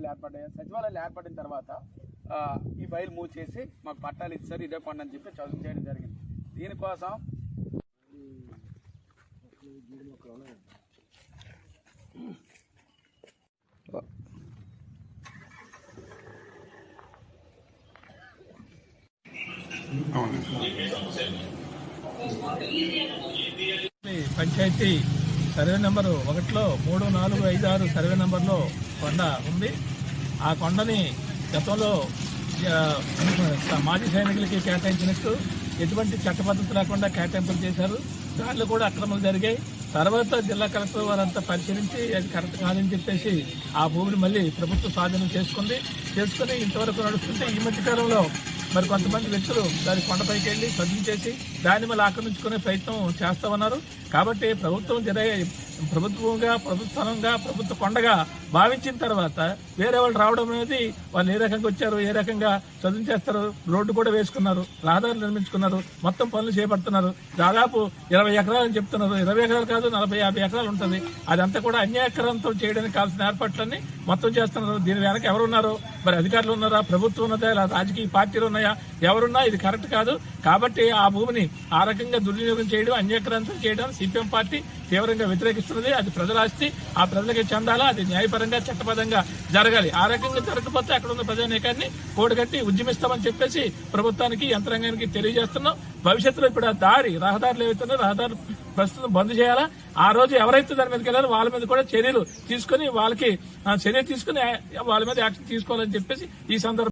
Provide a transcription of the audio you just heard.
సచివాలయాలు ఏర్పడ్డాయి. సచివాలయాలు ఏర్పడిన తర్వాత ఈ ఫైల్ మూవ్ చేసి మాకు పట్టాలు ఇచ్చారు, ఇదే కొండ అని చెప్పి చదువు చేయడం జరిగింది. దీనికోసం పంచాయతీ సర్వే నెంబరు 1లో 3, 4, 5, 6 సర్వే నెంబర్లో కొండ ఉంది. ఆ కొండని గతంలో మాజీ సైనికులకి కేటాయించినట్టు ఎటువంటి చట్టబద్ధత లేకుండా కేటాయింపులు చేశారు. దాంట్లో కూడా అక్రమాలు జరిగాయి. తర్వాత జిల్లా కలెక్టర్ వారంతా పరిశీలించి అది కరెక్ట్ కాదని చెప్పేసి ఆ భూమిని మళ్ళీ ప్రభుత్వం స్వాధీనం చేసుకుని ఇంతవరకు నడుస్తుంటే ఈ మధ్యకాలంలో మరి కొంతమంది వ్యక్తులు దాని కొండపైకి వెళ్లి సద్దించేసి దాన్ని మళ్ళీ ఆక్రమించుకునే ప్రయత్నం చేస్తా ఉన్నారు. కాబట్టి ప్రభుత్వంగా ప్రభుత్వ స్థలంగా ప్రభుత్వ కొండగా భావించిన తర్వాత వేరే వాళ్ళు రావడం అనేది వాళ్ళు ఏ రకంగా వచ్చారు, ఏ రకంగా చదువు చేస్తారు, రోడ్డు కూడా వేసుకున్నారు, రహదారులు నిర్మించుకున్నారు, మొత్తం పనులు చేపడుతున్నారు. దాదాపు 20 ఎకరాలు అని చెప్తున్నారు. 20 ఎకరాలు కాదు, 40-50 ఎకరాలు ఉంటుంది. అదంతా కూడా అన్యాయకరంతో చేయడానికి కావాల్సిన ఏర్పాట్లన్నీ మొత్తం చేస్తున్నారు. దీని వెనక ఎవరున్నారో మరి అధికారులు ఉన్నారా, ప్రభుత్వం ఉన్నదా, ఇలా రాజకీయ పార్టీలు ఉన్నాయా, ఎవరున్నా ఇది కరెక్ట్ కాదు. కాబట్టి ఆ భూమిని ఆ రకంగా దుర్వినియోగం చేయడం, అన్యాయకరంతో చేయడం సిపిఎం పార్టీ తీవ్రంగా వ్యతిరేకిస్తున్నది. అది ప్రజల ఆస్తి, ఆ ప్రజలకి చెందాలా, అది న్యాయపరంగా చట్టబద్ధంగా జరగాలి. ఆ రకంగా జరగకపోతే అక్కడ ఉన్న ప్రజానీకాన్ని కూడగట్టి ఉద్యమిస్తామని చెప్పేసి ప్రభుత్వానికి యంత్రాంగానికి తెలియజేస్తున్నాం. భవిష్యత్తులో ఇప్పుడు ఆ రహదారులు ఏవైతున్నారో రహదారులు ప్రస్తుతం బంద్ చేయాలా. ఆ రోజు ఎవరైతే దాని మీదకి వెళ్ళారో వాళ్ళ మీద కూడా చర్యలు తీసుకుని వాళ్ళ మీద యాక్షన్ తీసుకోవాలని చెప్పేసి ఈ సందర్భంగా